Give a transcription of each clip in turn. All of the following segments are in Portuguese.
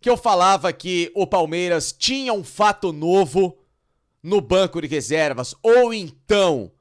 que eu falava que o Palmeiras tinha um fato novo no banco de reservas, ou então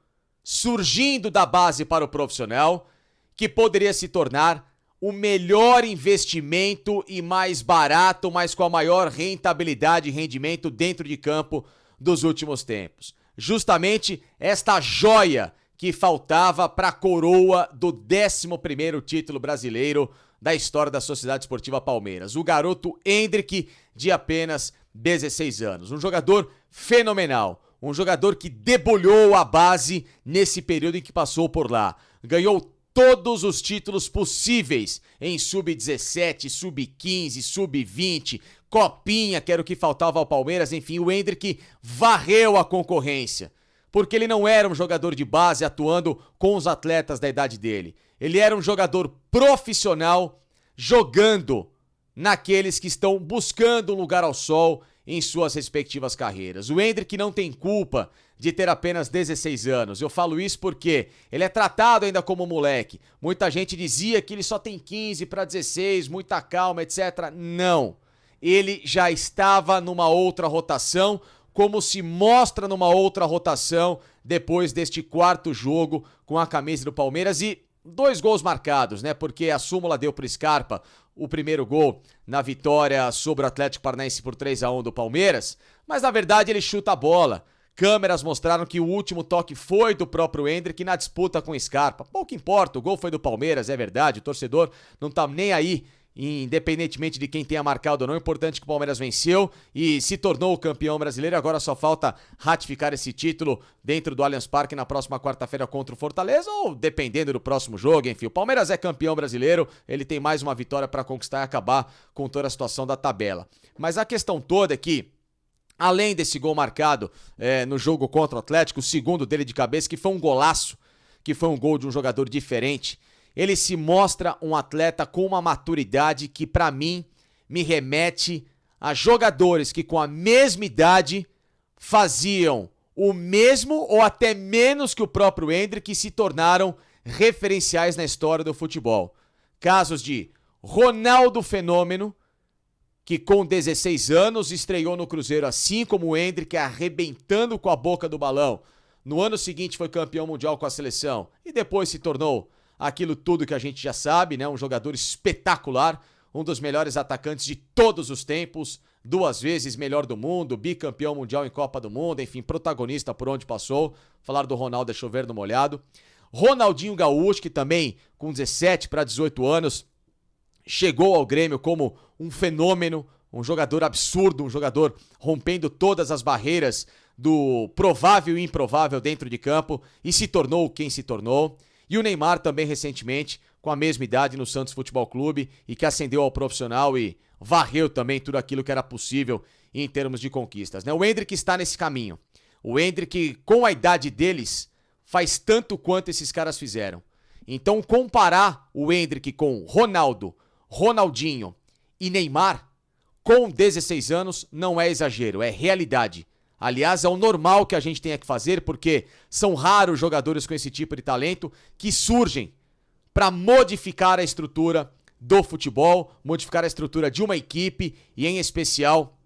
surgindo da base para o profissional, que poderia se tornar o melhor investimento e mais barato, mas com a maior rentabilidade e rendimento dentro de campo dos últimos tempos. Justamente esta joia que faltava para a coroa do 11º título brasileiro da história da Sociedade Esportiva Palmeiras. O garoto Endrick, de apenas 16 anos. Um jogador fenomenal. Um jogador que debulhou a base nesse período em que passou por lá. Ganhou todos os títulos possíveis em sub-17, sub-15, sub-20, copinha, que era o que faltava ao Palmeiras. Enfim, o Endrick varreu a concorrência, porque ele não era um jogador de base atuando com os atletas da idade dele. Ele era um jogador profissional jogando naqueles que estão buscando um lugar ao sol em suas respectivas carreiras. O Endrick não tem culpa de ter apenas 16 anos. Eu falo isso porque ele é tratado ainda como moleque. Muita gente dizia que ele só tem 15 para 16, muita calma, etc. Não. Ele já estava numa outra rotação, como se mostra numa outra rotação depois deste quarto jogo com a camisa do Palmeiras e 2 gols marcados, né? Porque a súmula deu pro Scarpa o primeiro gol na vitória sobre o Atlético Paranaense por 3-1 do Palmeiras, mas na verdade ele chuta a bola. Câmeras mostraram que o último toque foi do próprio Endrick na disputa com o Scarpa. Pouco importa, o gol foi do Palmeiras, é verdade, o torcedor não tá nem aí, independentemente de quem tenha marcado ou não. O importante é que o Palmeiras venceu e se tornou o campeão brasileiro. Agora só falta ratificar esse título dentro do Allianz Parque na próxima quarta-feira contra o Fortaleza, ou dependendo do próximo jogo. Enfim, o Palmeiras é campeão brasileiro, ele tem mais uma vitória para conquistar e acabar com toda a situação da tabela. Mas a questão toda é que, além desse gol marcado no jogo contra o Atlético, o segundo dele de cabeça, que foi um golaço, que foi um gol de um jogador diferente, ele se mostra um atleta com uma maturidade que, pra mim, me remete a jogadores que, com a mesma idade, faziam o mesmo ou até menos que o próprio Endrick e se tornaram referenciais na história do futebol. Casos de Ronaldo Fenômeno, que com 16 anos estreou no Cruzeiro, assim como o Endrick, arrebentando com a boca do balão. No ano seguinte foi campeão mundial com a seleção e depois se tornou aquilo tudo que a gente já sabe, né? Um jogador espetacular, um dos melhores atacantes de todos os tempos, 2 vezes melhor do mundo, bicampeão mundial em Copa do Mundo, enfim, protagonista por onde passou. Falar do Ronaldo é chover no molhado. Ronaldinho Gaúcho, que também com 17 para 18 anos, chegou ao Grêmio como um fenômeno, um jogador absurdo, um jogador rompendo todas as barreiras do provável e improvável dentro de campo e se tornou quem se tornou. E o Neymar também recentemente, com a mesma idade no Santos Futebol Clube e que ascendeu ao profissional e varreu também tudo aquilo que era possível em termos de conquistas, né? O Endrick está nesse caminho. O Endrick, com a idade deles, faz tanto quanto esses caras fizeram. Então comparar o Endrick com Ronaldo, Ronaldinho e Neymar com 16 anos não é exagero, é realidade. Aliás, é o normal que a gente tenha que fazer, porque são raros jogadores com esse tipo de talento que surgem para modificar a estrutura do futebol, modificar a estrutura de uma equipe e, em especial,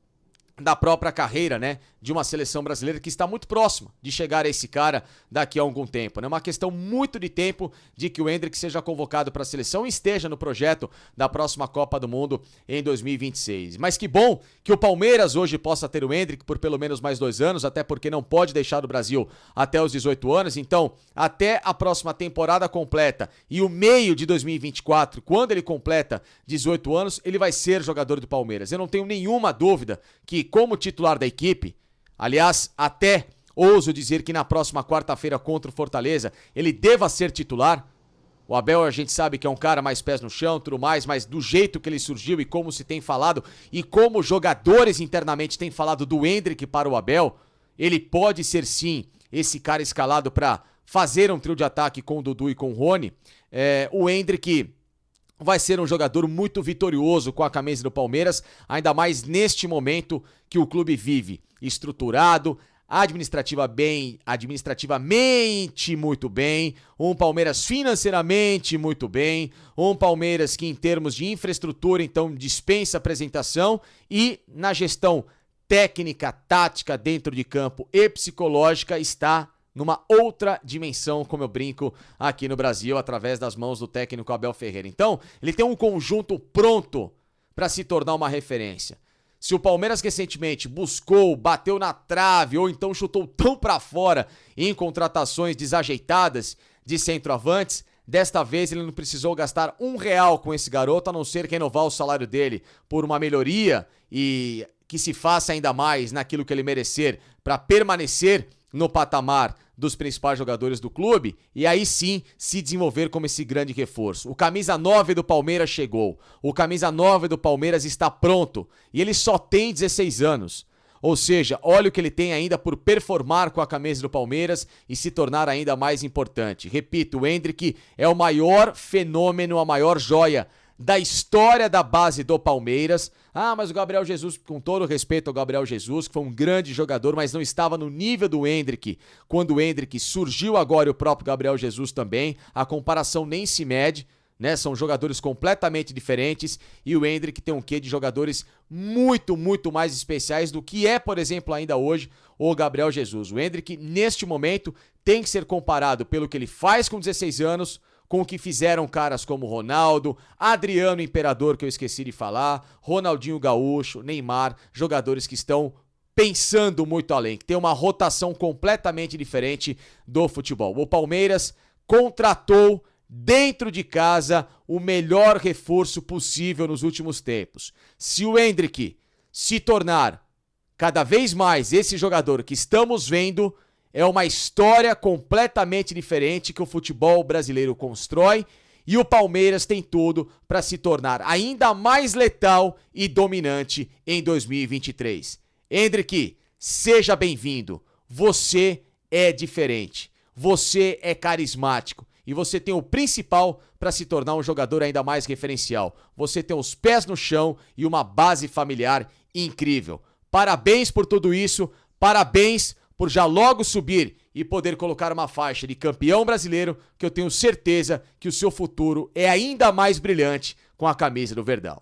da própria carreira, né, de uma seleção brasileira que está muito próxima de chegar a esse cara daqui a algum tempo, né? Uma questão muito de tempo de que o Endrick seja convocado para a seleção e esteja no projeto da próxima Copa do Mundo em 2026. Mas que bom que o Palmeiras hoje possa ter o Endrick por pelo menos mais 2 anos, até porque não pode deixar o Brasil até os 18 anos, então até a próxima temporada completa e o meio de 2024, quando ele completa 18 anos, ele vai ser jogador do Palmeiras. Eu não tenho nenhuma dúvida que, como titular da equipe, aliás, até ouso dizer que na próxima quarta-feira contra o Fortaleza ele deva ser titular. O Abel, a gente sabe que é um cara mais pés no chão, tudo mais, mas do jeito que ele surgiu e como se tem falado e como jogadores internamente têm falado do Endrick para o Abel, ele pode ser sim esse cara escalado para fazer um trio de ataque com o Dudu e com o Rony. O Endrick vai ser um jogador muito vitorioso com a camisa do Palmeiras, ainda mais neste momento que o clube vive estruturado, administrativamente muito bem, um Palmeiras financeiramente muito bem, um Palmeiras que em termos de infraestrutura então dispensa apresentação e na gestão técnica, tática dentro de campo e psicológica está numa outra dimensão, como eu brinco aqui no Brasil, através das mãos do técnico Abel Ferreira. Então, ele tem um conjunto pronto para se tornar uma referência. Se o Palmeiras recentemente buscou, bateu na trave ou então chutou tão para fora em contratações desajeitadas de centroavantes, desta vez ele não precisou gastar R$1 com esse garoto, a não ser renovar o salário dele por uma melhoria e que se faça ainda mais naquilo que ele merecer para permanecer no patamar dos principais jogadores do clube e aí sim se desenvolver como esse grande reforço. O camisa 9 do Palmeiras chegou, o camisa 9 do Palmeiras está pronto e ele só tem 16 anos. Ou seja, olha o que ele tem ainda por performar com a camisa do Palmeiras e se tornar ainda mais importante. Repito, o Endrick é o maior fenômeno, a maior joia da história da base do Palmeiras. Ah, mas o Gabriel Jesus, com todo respeito ao Gabriel Jesus, que foi um grande jogador, mas não estava no nível do Endrick, quando o Endrick surgiu agora e o próprio Gabriel Jesus também, a comparação nem se mede, né? São jogadores completamente diferentes e o Endrick tem um quê de jogadores muito, muito mais especiais do que é, por exemplo, ainda hoje o Gabriel Jesus. O Endrick, neste momento, tem que ser comparado pelo que ele faz com 16 anos, com o que fizeram caras como Ronaldo, Adriano Imperador, que eu esqueci de falar, Ronaldinho Gaúcho, Neymar, jogadores que estão pensando muito além, que tem uma rotação completamente diferente do futebol. O Palmeiras contratou dentro de casa o melhor reforço possível nos últimos tempos. Se o Endrick se tornar cada vez mais esse jogador que estamos vendo, é uma história completamente diferente que o futebol brasileiro constrói e o Palmeiras tem tudo para se tornar ainda mais letal e dominante em 2023. Endrick, seja bem-vindo. Você é diferente. Você é carismático. E você tem o principal para se tornar um jogador ainda mais referencial. Você tem os pés no chão e uma base familiar incrível. Parabéns por tudo isso. Parabéns por já logo subir e poder colocar uma faixa de campeão brasileiro, que eu tenho certeza que o seu futuro é ainda mais brilhante com a camisa do Verdão.